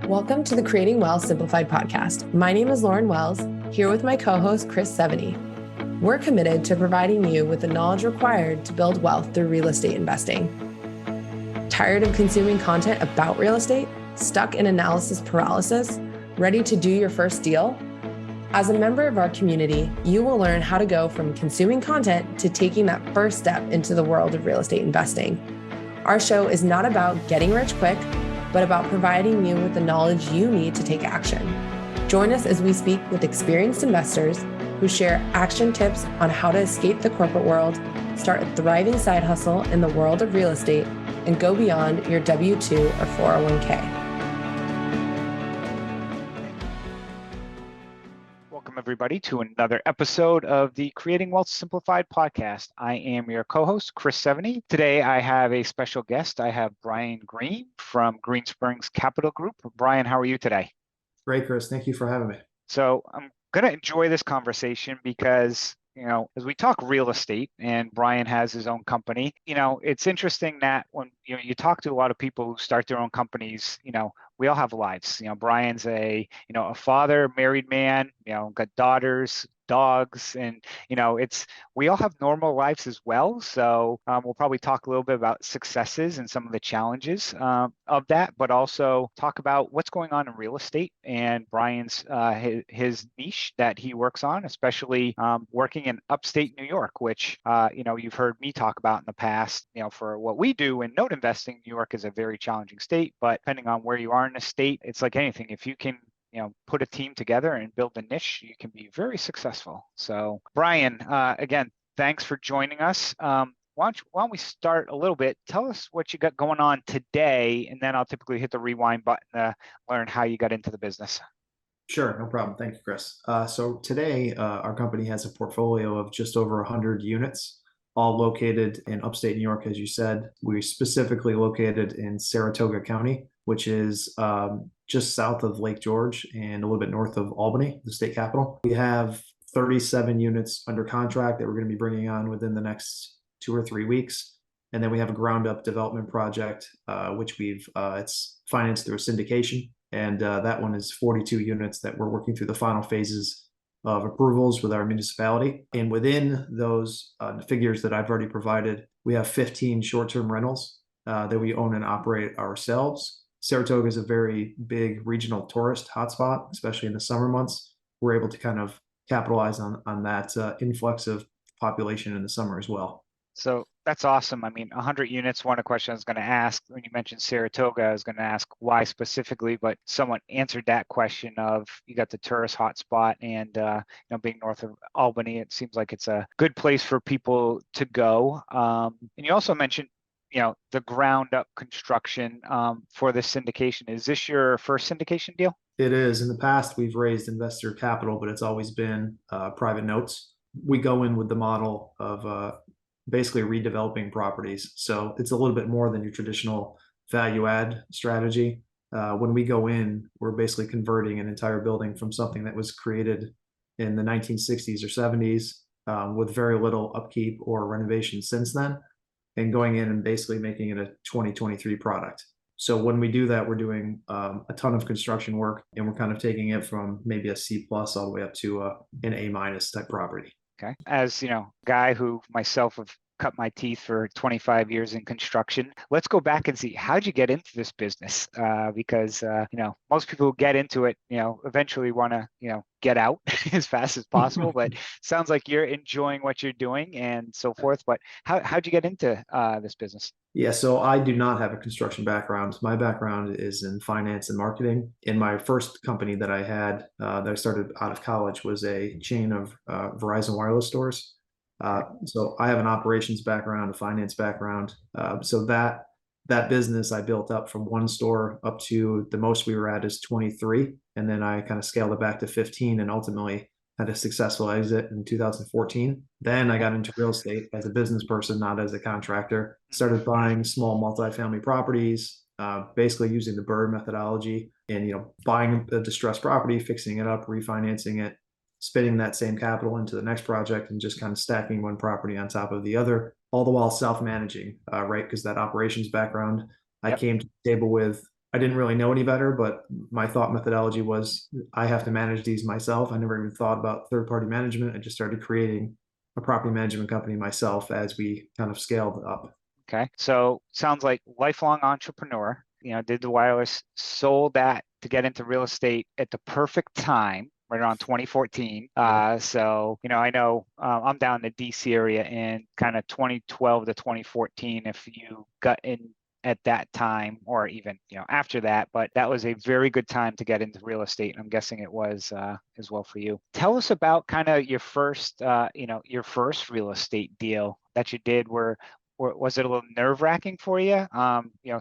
Welcome to the Creating Wealth Simplified podcast. My name is Lauren Wells, here with my co-host, Chris Seveny. We're committed to providing you with the knowledge required to build wealth through real estate investing. Tired of consuming content about real estate? Stuck in analysis paralysis? Ready to do your first deal? As a member of our community, you will learn how to go from consuming content to taking that first step into the world of real estate investing. Our show is not about getting rich quick, but about providing you with the knowledge you need to take action. Join us as we speak with experienced investors who share action tips on how to escape the corporate world, start a thriving side hustle in the world of real estate, and go beyond your W-2 or 401k. Welcome, everybody, to another episode of the Creating Wealth Simplified podcast. I am your co-host, Chris Seveny. Today, I have a special guest. I have Brian Green from Green Springs Capital Group. Brian, how are you today? Great, Chris. Thank you for having me. So I'm going to enjoy this conversation because, as we talk real estate and Brian has his own company, it's interesting that when you talk to a lot of people who start their own companies, we all have lives. Brian's a father, married man, got daughters, dogs, and we all have normal lives as well. So we'll probably talk a little bit about successes and some of the challenges of that, but also talk about what's going on in real estate and Brian's his niche that he works on, especially working in upstate New York, which you've heard me talk about in the past. For what we do in note investing, New York is a very challenging state, but depending on where you are in a state, it's like anything. If you can put a team together and build a niche, you can be very successful. So Brian, again, thanks for joining us. Why don't we start a little bit? Tell us what you got going on today, and then I'll typically hit the rewind button to learn how you got into the business. Sure, no problem. Thank you, Chris. So today, our company has a portfolio of just over 100 units, all located in upstate New York, as you said. We're specifically located in Saratoga County, which is just south of Lake George and a little bit north of Albany, the state capital. We have 37 units under contract that we're going to be bringing on within the next 2 or 3 weeks. And then we have a ground up development project, which it's financed through a syndication. And that one is 42 units that we're working through the final phases of approvals with our municipality. And within those figures that I've already provided, we have 15 short-term rentals that we own and operate ourselves. Saratoga is a very big regional tourist hotspot, especially in the summer months. We're able to kind of capitalize on that influx of population in the summer as well. So that's awesome. I mean, 100 units, one of the questions I was going to ask, when you mentioned Saratoga, I was going to ask why specifically, but someone answered that question of you got the tourist hotspot and, being north of Albany, it seems like it's a good place for people to go. And you also mentioned the ground up construction for this syndication. Is this your first syndication deal? It is. In the past, we've raised investor capital, but it's always been private notes. We go in with the model of basically redeveloping properties. So it's a little bit more than your traditional value add strategy. When we go in, we're basically converting an entire building from something that was created in the 1960s or 70s with very little upkeep or renovation since then, and going in and basically making it a 2023 product. So when we do that, we're doing a ton of construction work, and we're kind of taking it from maybe a C+ all the way up to an A- type property. Okay. As guy who myself have cut my teeth for 25 years in construction, let's go back and see, how'd you get into this business? Because most people who get into it, eventually want to get out as fast as possible. But sounds like you're enjoying what you're doing and so forth. But how'd you get into this business? Yeah, so I do not have a construction background. My background is in finance and marketing. In my first company that I had, that I started out of college, was a chain of Verizon wireless stores. So I have an operations background, a finance background. So that business I built up from one store up to the most we were at is 23. And then I kind of scaled it back to 15 and ultimately had a successful exit in 2014. Then I got into real estate as a business person, not as a contractor. Started buying small multifamily properties, basically using the BRRRR methodology and, buying a distressed property, fixing it up, refinancing it, spending that same capital into the next project, and just kind of stacking one property on top of the other, all the while self-managing, right? Because that operations background, I came to the table with I didn't really know any better, but my thought methodology was I have to manage these myself. I never even thought about third-party management. I just started creating a property management company myself as we kind of scaled up. Okay. So sounds like lifelong entrepreneur, did the wireless, sold that to get into real estate at the perfect time, right around 2014. So, I know I'm down in the DC area in kind of 2012 to 2014. If you got in at that time or even, after that, but that was a very good time to get into real estate. And I'm guessing it was as well for you. Tell us about kind of your first, your first real estate deal that you did or was it a little nerve-wracking for you,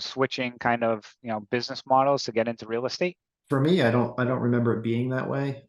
switching kind of, business models to get into real estate? For me, I don't remember it being that way.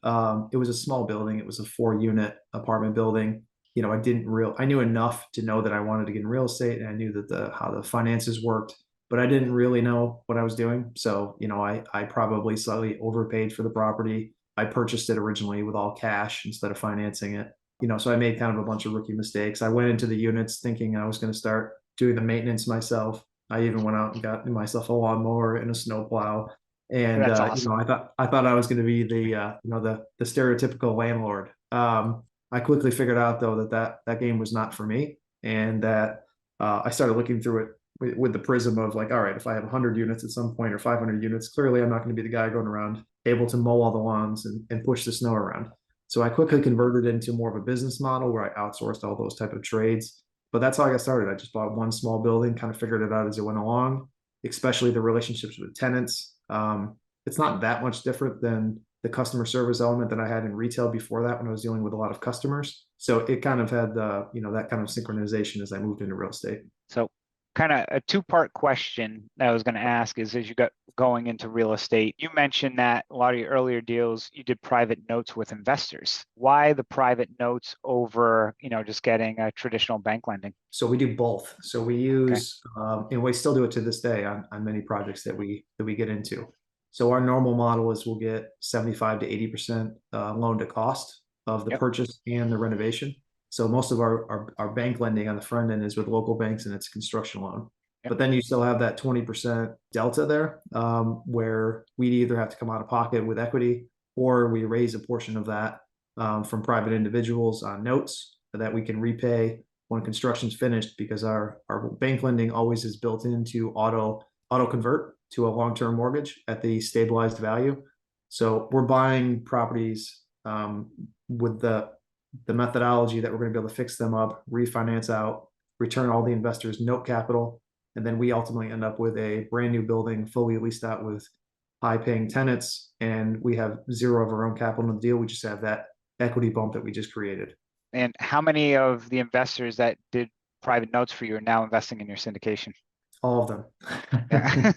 It was a small building. It was a 4-unit apartment building. I knew enough to know that I wanted to get in real estate, and I knew that how the finances worked, but I didn't really know what I was doing. So, I probably slightly overpaid for the property. I purchased it originally with all cash instead of financing it. So I made kind of a bunch of rookie mistakes. I went into the units thinking I was going to start doing the maintenance myself. I even went out and got myself a lawnmower and a snowplow. And That's awesome. I thought I was going to be the stereotypical landlord. I quickly figured out though that game was not for me, and that I started looking through it with the prism of like, all right, if I have 100 units at some point or 500 units, clearly I'm not going to be the guy going around able to mow all the lawns and push the snow around. So I quickly converted into more of a business model where I outsourced all those type of trades. But that's how I got started. I just bought one small building, kind of figured it out as it went along, especially the relationships with tenants. It's not that much different than the customer service element that I had in retail before that when I was dealing with a lot of customers. So it kind of had that kind of synchronization as I moved into real estate. So kind of a two-part question that I was going to ask is, as you got going into real estate, you mentioned that a lot of your earlier deals, you did private notes with investors. Why the private notes over, just getting a traditional bank lending? So we do both. So we use, and we still do it to this day on many projects that we get into. So our normal model is we'll get 75 to 80% loan to cost of the purchase and the renovation. So most of our bank lending on the front end is with local banks, and it's a construction loan. But then you still have that 20% delta there, where we'd either have to come out of pocket with equity, or we raise a portion of that from private individuals on notes that we can repay when construction's finished, because our bank lending always is built into auto convert to a long-term mortgage at the stabilized value. So we're buying properties with the methodology that we're going to be able to fix them up, refinance out, return all the investors' note capital, and then we ultimately end up with a brand new building fully leased out with high-paying tenants, and we have zero of our own capital in the deal. We just have that equity bump that we just created. And how many of the investors that did private notes for you are now investing in your syndication? All of them. Yeah.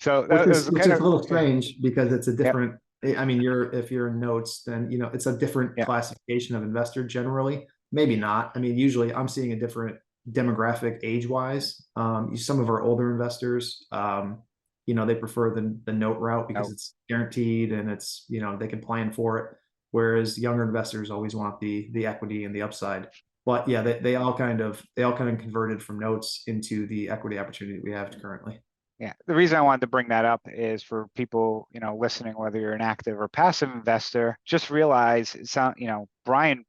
So which is a little strange because it's a different. I mean, if you're in notes, then it's a different classification of investor generally. Maybe not. I mean, usually I'm seeing a different demographic age-wise. Some of our older investors, they prefer the note route because it's guaranteed and it's they can plan for it. Whereas younger investors always want the equity and the upside. But yeah, they all kind of converted from notes into the equity opportunity we have currently. Yeah, the reason I wanted to bring that up is for people, listening, whether you're an active or passive investor, just realize Brian,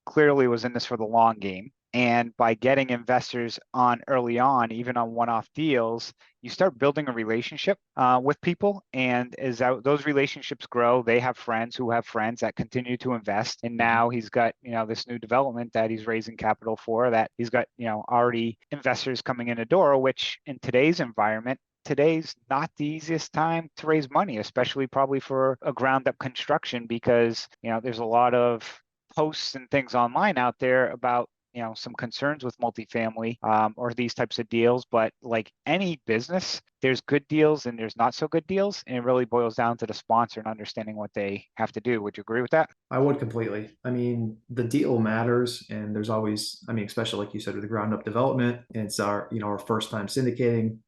clearly was in this for the long game. And by getting investors on early on, even on one-off deals, you start building a relationship with people. And as those relationships grow, they have friends who have friends that continue to invest. And now he's got, this new development that he's raising capital for, that he's got, already investors coming in the door, which in today's environment, today's not the easiest time to raise money, especially probably for a ground up construction, because, there's a lot of posts and things online out there about some concerns with multifamily or these types of deals. But like any business, there's good deals and there's not so good deals. And it really boils down to the sponsor and understanding what they have to do. Would you agree with that? I would completely. I mean, the deal matters. And there's always, especially like you said, with the ground up development, it's our first time syndicating.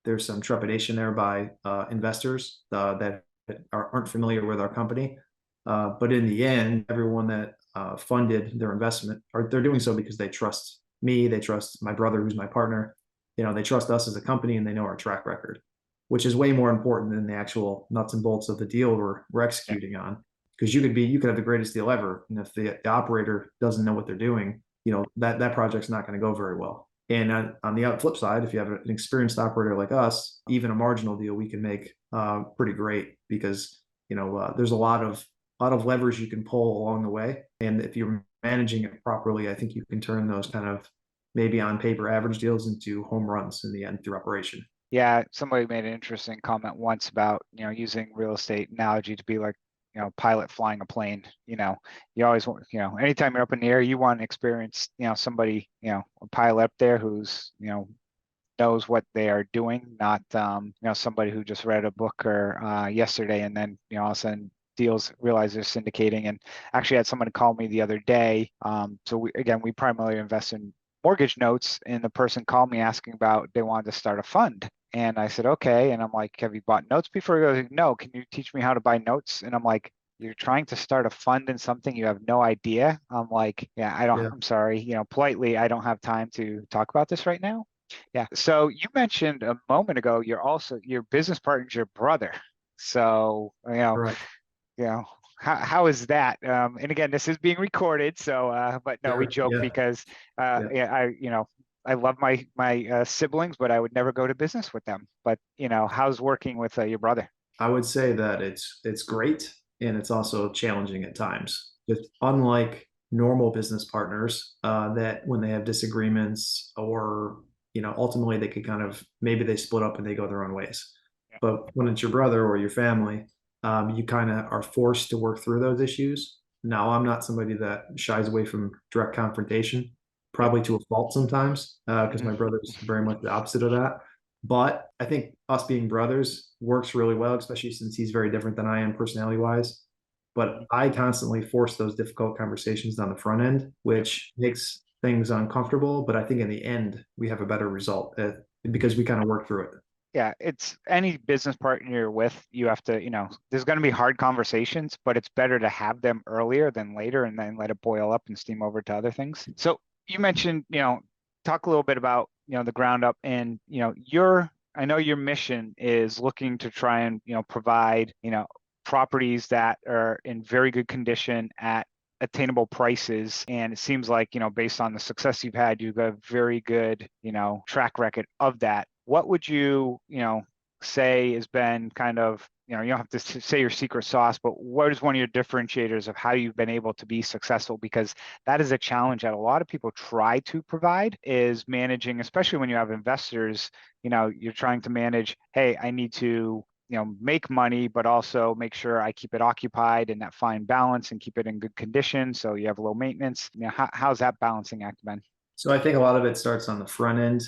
There's some trepidation there by investors that aren't familiar with our company. But in the end, everyone that funded their investment, or they're doing so because they trust me, they trust my brother who's my partner, they trust us as a company, and they know our track record. which is way more important than the actual nuts and bolts of the deal we're executing on. Because you could have the greatest deal ever, and if the operator doesn't know what they're doing, that project's not going to go very well. And on the flip side, if you have an experienced operator like us, even a marginal deal we can make pretty great, because there's a lot of levers you can pull along the way, and if you're managing it properly, I think you can turn those kind of maybe on paper average deals into home runs in the end through operation. Yeah, somebody made an interesting comment once about using real estate analogy to be like pilot flying a plane. You always want, anytime you're up in the air, you want to experience somebody, a pilot up there who's knows what they are doing, not somebody who just read a book or yesterday and then all of a sudden realize they're syndicating. And actually had someone call me the other day. So we primarily invest in mortgage notes, and the person called me asking about they wanted to start a fund. And I said, okay. And I'm like, have you bought notes before? He goes, no, can you teach me how to buy notes? And I'm like, you're trying to start a fund in something you have no idea? I'm like, yeah, I'm sorry, politely, I don't have time to talk about this right now. Yeah. So you mentioned a moment ago, your business partner's your brother. So, Right. How is that? And again, this is being recorded, so but no, we joke because I love my siblings, but I would never go to business with them. But how's working with your brother? I would say that it's great, and it's also challenging at times. Just unlike normal business partners, that when they have disagreements, or ultimately they could maybe they split up and they go their own ways. Yeah. But when it's your brother or your family, you kind of are forced to work through those issues. Now, I'm not somebody that shies away from direct confrontation, probably to a fault sometimes, because my brother's very much the opposite of that. But I think us being brothers works really well, especially since he's very different than I am personality wise. But I constantly force those difficult conversations on the front end, which makes things uncomfortable. But I think in the end, we have a better result because we kind of work through it. Yeah, it's any business partner you're with, you have to, there's going to be hard conversations, but it's better to have them earlier than later and then let it boil up and steam over to other things. So you mentioned, talk a little bit about, the ground up, and, I know your mission is looking to try and, provide, properties that are in very good condition at attainable prices. And it seems like, based on the success you've had, you've got a very good, track record of that. What would you, say has been kind of, you don't have to say your secret sauce, but what is one of your differentiators of how you've been able to be successful? Because that is a challenge that a lot of people try to provide, is managing, especially when you have investors, you're trying to manage, hey, I need to, make money, but also make sure I keep it occupied in that fine balance and keep it in good condition. So you have low maintenance. How's that balancing act been? So I think a lot of it starts on the front end,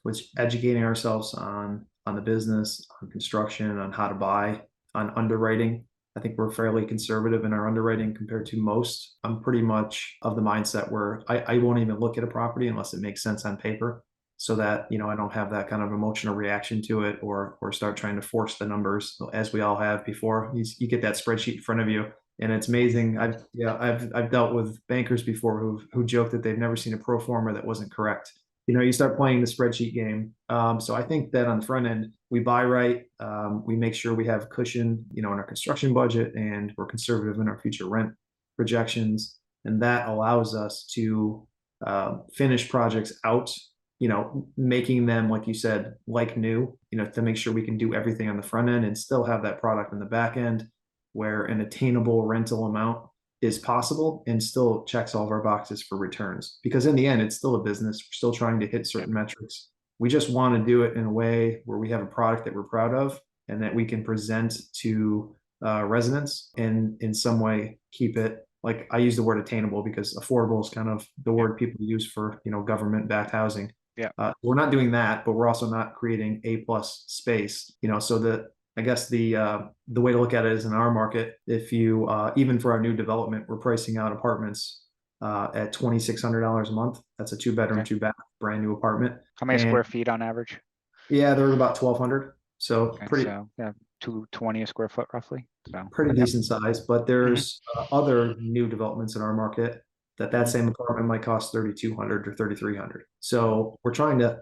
which educating ourselves on the business, on construction, on how to buy, on underwriting. I think we're fairly conservative in our underwriting compared to most. I'm pretty much of the mindset where I won't even look at a property unless it makes sense on paper, so that I don't have that kind of emotional reaction to it, or start trying to force the numbers, as we all have before. You get that spreadsheet in front of you, and it's amazing. I've dealt with bankers before who joke that they've never seen a pro forma that wasn't correct. You start playing the spreadsheet game. So I think that on the front end, we buy right. We make sure we have cushion, in our construction budget, and we're conservative in our future rent projections. And that allows us to finish projects out, making them, like you said, like new, to make sure we can do everything on the front end and still have that product in the back end where an attainable rental amount is possible and still checks all of our boxes for returns. Because in the end, it's still a business. We're still trying to hit certain metrics. We just want to do it in a way where we have a product that we're proud of and that we can present to residents, and in some way keep it, like I use the word attainable because affordable is kind of the word people use for, government-backed housing. Yeah. We're not doing that, but we're also not creating A+ space, so that I guess the way to look at it is, in our market, if you even for our new development, we're pricing out apartments at $2,600 a month. That's a 2-bedroom, Okay. 2-bath, brand new apartment. How many square feet on average? Yeah, they're about 1,200. So Okay, pretty, so yeah, 220 a square foot roughly. So pretty decent size. But there's other new developments in our market that same apartment might cost 3,200 or 3,300. So we're trying to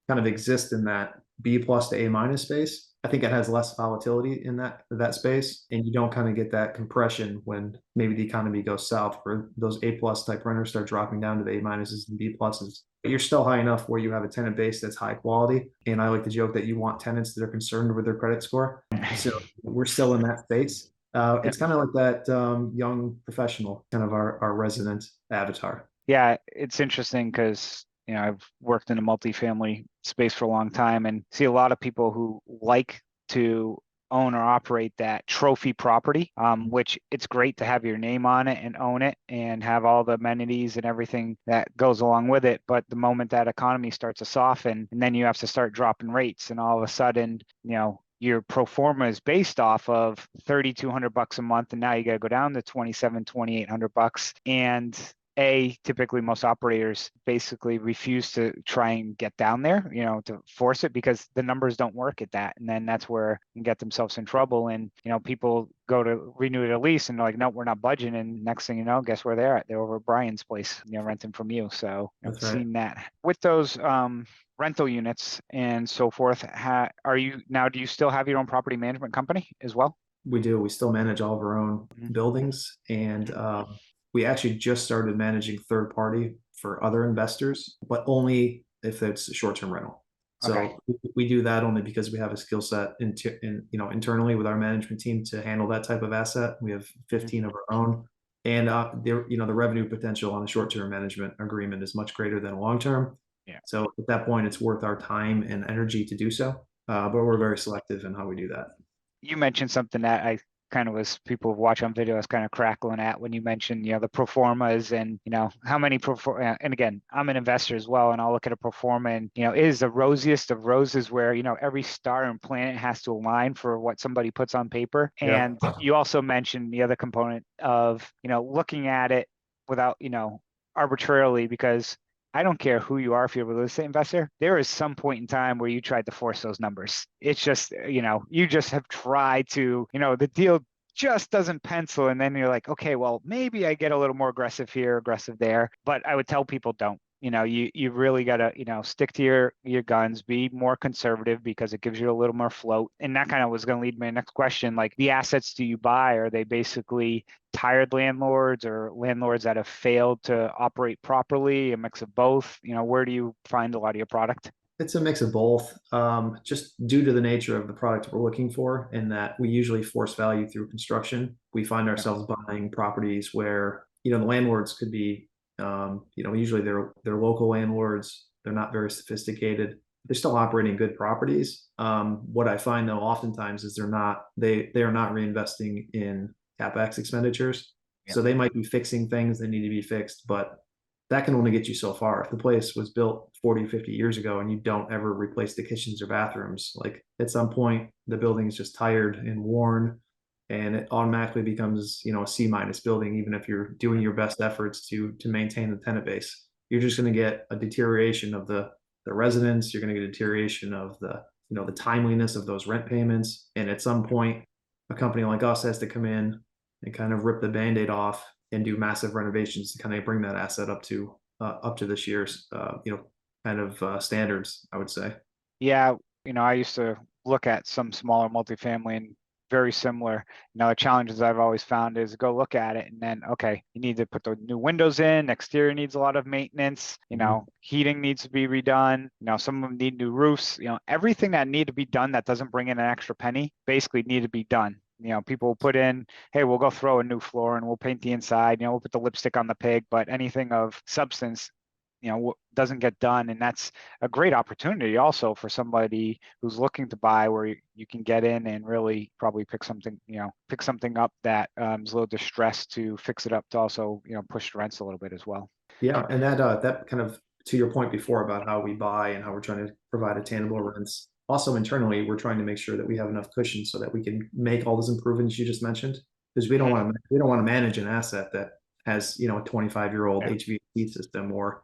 kind of exist in that B plus to A minus space, I think it has less volatility in that space, and you don't kind of get that compression when maybe the economy goes south, where those A plus type renters start dropping down to the A minuses and B pluses. But you're still high enough where you have a tenant base that's high quality. And I like to joke that you want tenants that are concerned with their credit score. So we're still in that space. It's kind of like that young professional, kind of our resident avatar. Yeah, it's interesting because I've worked in a multifamily space for a long time and see a lot of people who like to own or operate that trophy property, which it's great to have your name on it and own it and have all the amenities and everything that goes along with it. But the moment that economy starts to soften, and then you have to start dropping rates, and all of a sudden, your pro forma is based off of $3,200 a month, and now you got to go down to $2,800. And typically most operators basically refuse to try and get down there, to force it, because the numbers don't work at that. And then that's where you get themselves in trouble. And, people go to renew their lease and they're like, no, we're not budging. And next thing you know, guess where they're at? They're over at Brian's place, renting from you. So I've seen that. With those rental units and so forth, do you still have your own property management company as well? We do. We still manage all of our own buildings, and we actually just started managing third party for other investors, but only if it's a short-term rental. So we do that only because we have a skill set internally with our management team to handle that type of asset. We have 15 of our own, and the revenue potential on a short-term management agreement is much greater than a long-term. Yeah. So at that point, it's worth our time and energy to do so. But we're very selective in how we do that. You mentioned something that I kind of was, people watch on video, I was kind of crackling at when you mentioned, the pro formas and, how many and again, I'm an investor as well, and I'll look at a pro forma and, it is the rosiest of roses where, every star and planet has to align for what somebody puts on paper. And you also mentioned the other component of, looking at it without, arbitrarily, because I don't care who you are, if you're a real estate investor, there is some point in time where you tried to force those numbers. It's just, you just have tried to, the deal just doesn't pencil. And then you're like, okay, well, maybe I get a little more aggressive here, aggressive there. But I would tell people don't. You really got to, stick to your guns, be more conservative, because it gives you a little more float. And that kind of was going to lead me to my next question. Like, the assets do you buy? Are they basically tired landlords or landlords that have failed to operate properly, a mix of both? Where do you find a lot of your product? It's a mix of both, just due to the nature of the product we're looking for, in that we usually force value through construction. We find ourselves buying properties where, the landlords could be, usually they're local landlords. They're not very sophisticated. They're still operating good properties. What I find though, oftentimes, is they are not reinvesting in CapEx expenditures. Yeah. So they might be fixing things that need to be fixed, but that can only get you so far. If the place was built 40, 50 years ago and you don't ever replace the kitchens or bathrooms, like at some point the building is just tired and worn, and it automatically becomes, a C minus building, even if you're doing your best efforts to maintain the tenant base. You're just going to get a deterioration of the residents. You're going to get a deterioration of the timeliness of those rent payments. And at some point, a company like us has to come in and kind of rip the Band-Aid off and do massive renovations to kind of bring that asset up to this year's standards, I would say. Yeah, I used to look at some smaller multifamily, and very similar. The challenges I've always found is go look at it and then, okay, you need to put the new windows in, exterior needs a lot of maintenance, heating needs to be redone, some of them need new roofs, everything that need to be done that doesn't bring in an extra penny basically need to be done. People will put in, hey, we'll go throw a new floor and we'll paint the inside, we'll put the lipstick on the pig, but anything of substance, doesn't get done. And that's a great opportunity also for somebody who's looking to buy, where you can get in and really probably pick something up that is a little distressed, to fix it up, to also, push the rents a little bit as well. Yeah. And that kind of, to your point before about how we buy and how we're trying to provide attainable rents, also internally, we're trying to make sure that we have enough cushion so that we can make all those improvements you just mentioned, because we don't want to manage an asset that has, a 25-year-old HVAC system or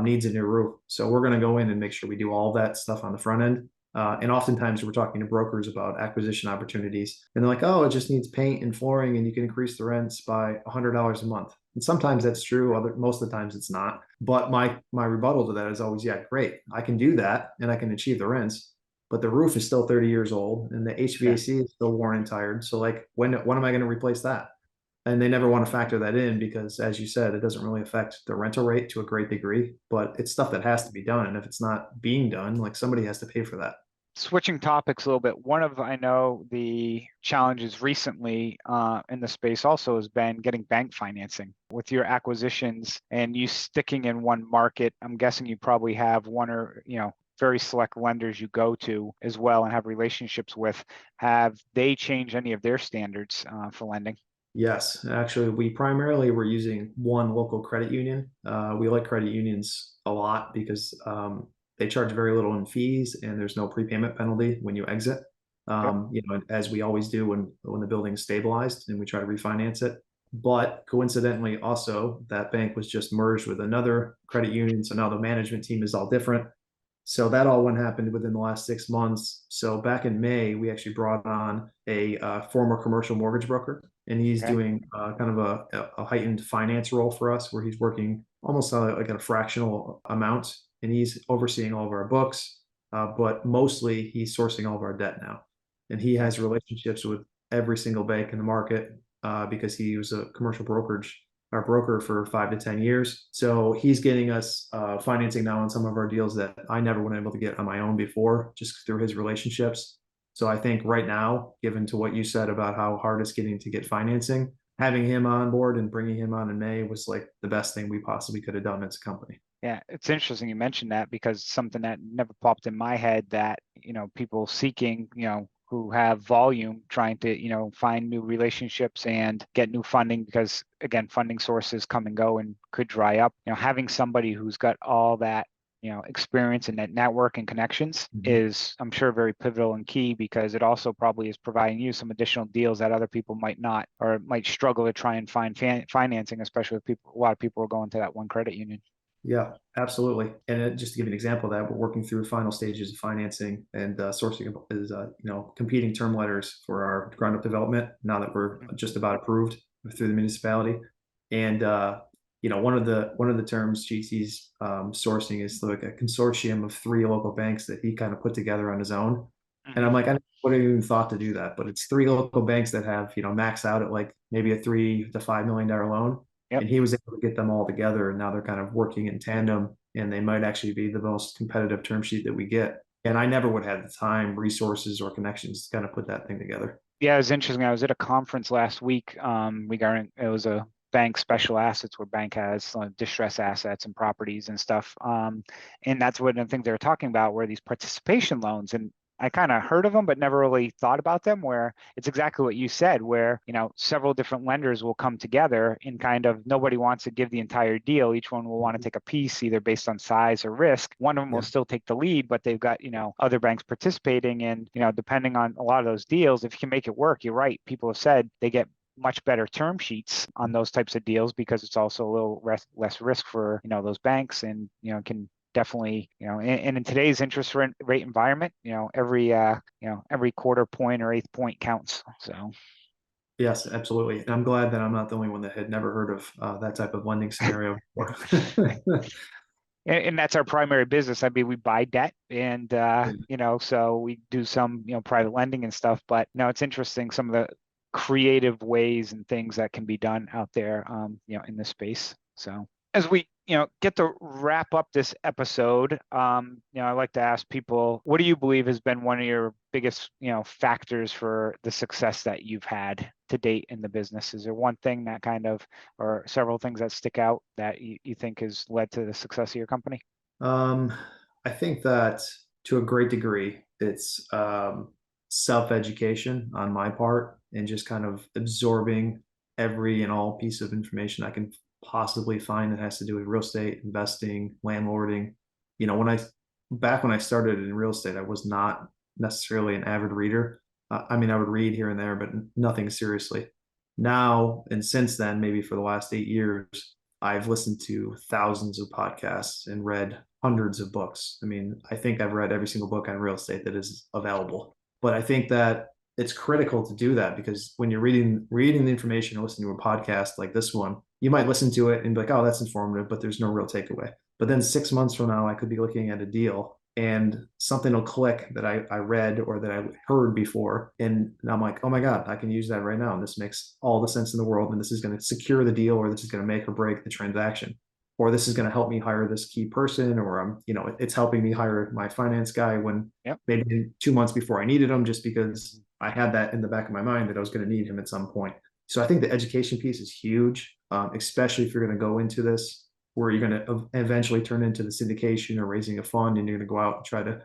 needs a new roof. So we're going to go in and make sure we do all that stuff on the front end. And oftentimes we're talking to brokers about acquisition opportunities, and they're like, oh, it just needs paint and flooring and you can increase the rents by $100 a month. And sometimes that's true. Most of the times it's not. But my rebuttal to that is always, yeah, great. I can do that and I can achieve the rents. but the roof is still 30 years old and the HVAC is still worn and tired. So like, when am I going to replace that? And they never want to factor that in because, as you said, it doesn't really affect the rental rate to a great degree, but it's stuff that has to be done. And if it's not being done, like somebody has to pay for that. Switching topics a little bit, one of, I know, the challenges recently in the space also has been getting bank financing. With your acquisitions and you sticking in one market, I'm guessing you probably have one or, very select lenders you go to as well and have relationships with. Have they changed any of their standards for lending? Yes, actually, we primarily were using one local credit union. We like credit unions a lot because they charge very little in fees and there's no prepayment penalty when you exit. Yep. As we always do when the building's stabilized and we try to refinance it. But coincidentally, also that bank was just merged with another credit union, so now the management team is all different. So that all one happened within the last 6 months. So back in May, we actually brought on a former commercial mortgage broker, and he's Okay. doing kind of a heightened finance role for us, where he's working almost like a fractional amount, and he's overseeing all of our books, but mostly he's sourcing all of our debt now, and he has relationships with every single bank in the market because he was a commercial brokerage our broker for 5 to 10 years. So he's getting us financing now on some of our deals that I never would have been able to get on my own before, just through his relationships. So I think right now, given to what you said about how hard it's getting to get financing, having him on board and bringing him on in May was like the best thing we possibly could have done as a company. Yeah, it's interesting you mentioned that because something that never popped in my head that, people seeking, who have volume trying to, find new relationships and get new funding because, again, funding sources come and go and could dry up. Having somebody who's got all that, experience in that network and connections is, I'm sure, very pivotal and key because it also probably is providing you some additional deals that other people might not or might struggle to try and find financing, especially if a lot of people are going to that one credit union. Yeah, absolutely. And just to give you an example of that, we're working through final stages of financing and sourcing is, competing term letters for our ground up development now that we're just about approved through the municipality. And, one of the terms GT's sourcing is like a consortium of 3 local banks that he kind of put together on his own. And I'm like, I wouldn't even thought to do that, but it's 3 local banks that have, max out at like maybe a $3 to $5 million loan. Yep. And he was able to get them all together, and now they're kind of working in tandem, and they might actually be the most competitive term sheet that we get. And I never would have the time, resources, or connections to kind of put that thing together. Yeah, it was interesting. I was at a conference last week regarding, it was a bank special assets where bank has distress assets and properties and stuff. And that's one of the things they were talking about were these participation loans. And I kind of heard of them, but never really thought about them, where it's exactly what you said, where, several different lenders will come together and kind of nobody wants to give the entire deal. Each one will want to take a piece, either based on size or risk. One of them will still take the lead, but they've got, other banks participating. And, depending on a lot of those deals, if you can make it work, you're right. People have said they get much better term sheets on those types of deals because it's also a little less risk for, those banks and, can definitely, and in today's interest rate environment, every quarter point or eighth point counts. So. Yes, absolutely. And I'm glad that I'm not the only one that had never heard of that type of lending scenario before. And that's our primary business. I mean, we buy debt and, so we do some, private lending and stuff, but it's interesting, some of the creative ways and things that can be done out there, in this space. So as we, get to wrap up this episode, I like to ask people, what do you believe has been one of your biggest, factors for the success that you've had to date in the business? Is there one thing that kind of, or several things that stick out that you think has led to the success of your company? I think that to a great degree, it's self-education on my part and just kind of absorbing every and all piece of information I can possibly find that has to do with real estate, investing, landlording. When I started in real estate, I was not necessarily an avid reader. I mean, I would read here and there, but nothing seriously. Now, and since then, maybe for the last 8 years, I've listened to thousands of podcasts and read hundreds of books. I mean, I think I've read every single book on real estate that is available. But I think that it's critical to do that because when you're reading the information or listening to a podcast like this one, you might listen to it and be like, oh, that's informative, but there's no real takeaway. But then 6 months from now, I could be looking at a deal and something will click that I read or that I heard before. And I'm like, oh my God, I can use that right now. And this makes all the sense in the world. And this is going to secure the deal, or this is going to make or break the transaction, or this is going to help me hire this key person, or it's helping me hire my finance guy when maybe 2 months before I needed him, just because I had that in the back of my mind that I was going to need him at some point. So I think the education piece is huge, especially if you're going to go into this where you're going to eventually turn into the syndication or raising a fund, and you're going to go out and try to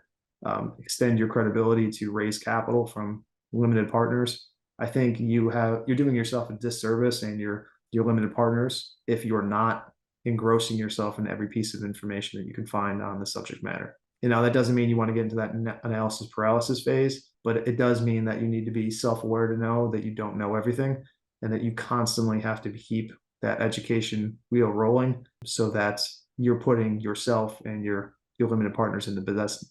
extend your credibility to raise capital from limited partners. I think you're doing yourself a disservice and your limited partners if you're not engrossing yourself in every piece of information that you can find on the subject matter. And now that doesn't mean you want to get into that analysis paralysis phase, but it does mean that you need to be self-aware to know that you don't know everything, and that you constantly have to keep that education wheel rolling, so that you're putting yourself and your limited partners in the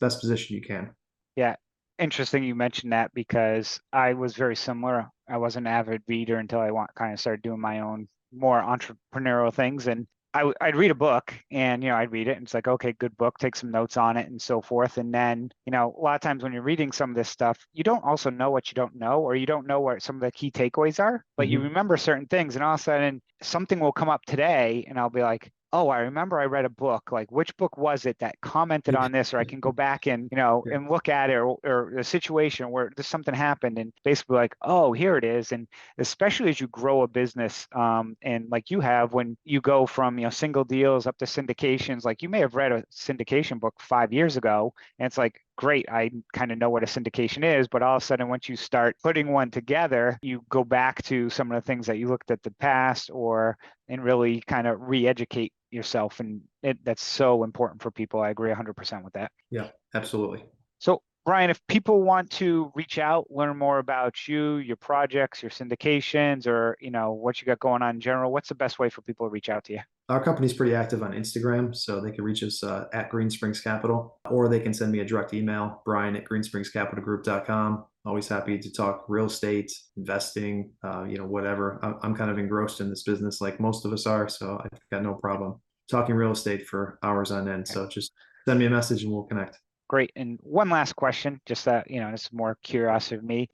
best position you can. Yeah. Interesting you mentioned that, because I was very similar. I was an avid reader until I kind of started doing my own more entrepreneurial things. And I'd read a book, and, I'd read it and it's like, okay, good book, take some notes on it and so forth. And then, a lot of times when you're reading some of this stuff, you don't also know what you don't know, or you don't know what some of the key takeaways are, but you remember certain things, and all of a sudden something will come up today and I'll be like, oh, I remember I read a book, like which book was it that commented on this, or I can go back and, and look at it, or a situation where something happened, and basically like, oh, here it is. And especially as you grow a business, and like you have, when you go from, single deals up to syndications, like you may have read a syndication book 5 years ago, and it's like, great, I kind of know what a syndication is, but all of a sudden, once you start putting one together, you go back to some of the things that you looked at the past, and really kind of re-educate yourself. And that's so important for people. I agree 100% with that. Yeah, absolutely. So Brian, if people want to reach out, learn more about you, your projects, your syndications, or, what you got going on in general, what's the best way for people to reach out to you? Our company's pretty active on Instagram, so they can reach us at Green Springs Capital, or they can send me a direct email, brian@greenspringscapitalgroup.com. Always happy to talk real estate, investing, whatever. I'm kind of engrossed in this business like most of us are, so I've got no problem talking real estate for hours on end. So just send me a message and we'll connect. Great. And one last question, just that, it's more curiosity of me,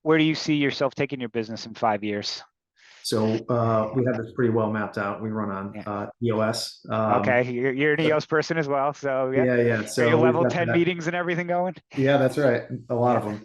where do you see yourself taking your business in 5 years? So we have this pretty well mapped out. We run on EOS. Okay, you're an EOS person as well, so yeah. So are you level 10 meetings and everything going? Yeah, that's right. A lot of them.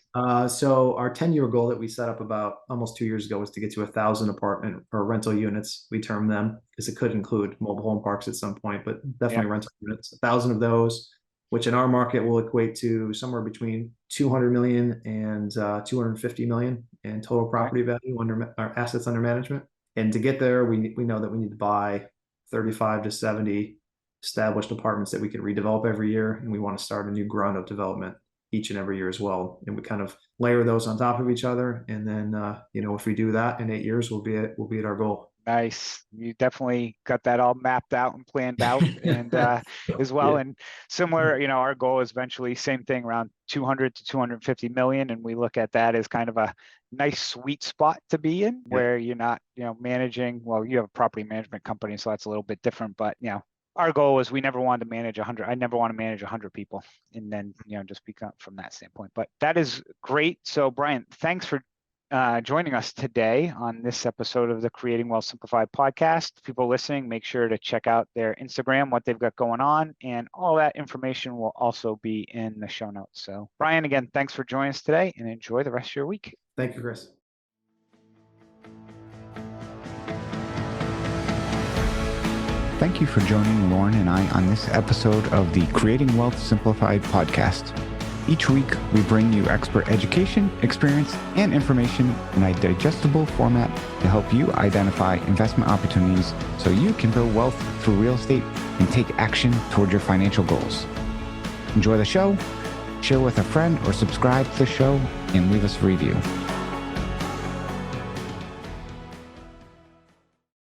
So our 10-year goal that we set up about almost 2 years ago was to get to 1,000 apartment or rental units. We term them, because it could include mobile home parks at some point, but definitely rental units. 1,000 of those, which in our market will equate to somewhere between 200 million and 250 million in total property value under our assets under management. And to get there, we know that we need to buy 35 to 70 established apartments that we can redevelop every year. And we want to start a new ground up development each and every year as well. And we kind of layer those on top of each other. And then, if we do that in 8 years, we'll be at our goal. Nice. You definitely got that all mapped out and planned out, and as well. And similar, our goal is eventually same thing, around 200 to 250 million. And we look at that as kind of a nice sweet spot to be in, where you're not, managing, well, you have a property management company, so that's a little bit different, but our goal is we never wanted to manage 100. I never want to manage 100 people, and then, just become from that standpoint. But that is great. So Brian, thanks for joining us today on this episode of the Creating Wealth Simplified podcast. People listening, make sure to check out their Instagram, what they've got going on, and all that information will also be in the show notes. So Brian, again, thanks for joining us today, and enjoy the rest of your week. Thank you, Chris. Thank you for joining Lauren and I on this episode of the Creating Wealth Simplified podcast. Each week, we bring you expert education, experience, and information in a digestible format to help you identify investment opportunities so you can build wealth through real estate and take action toward your financial goals. Enjoy the show, share with a friend, or subscribe to the show and leave us a review.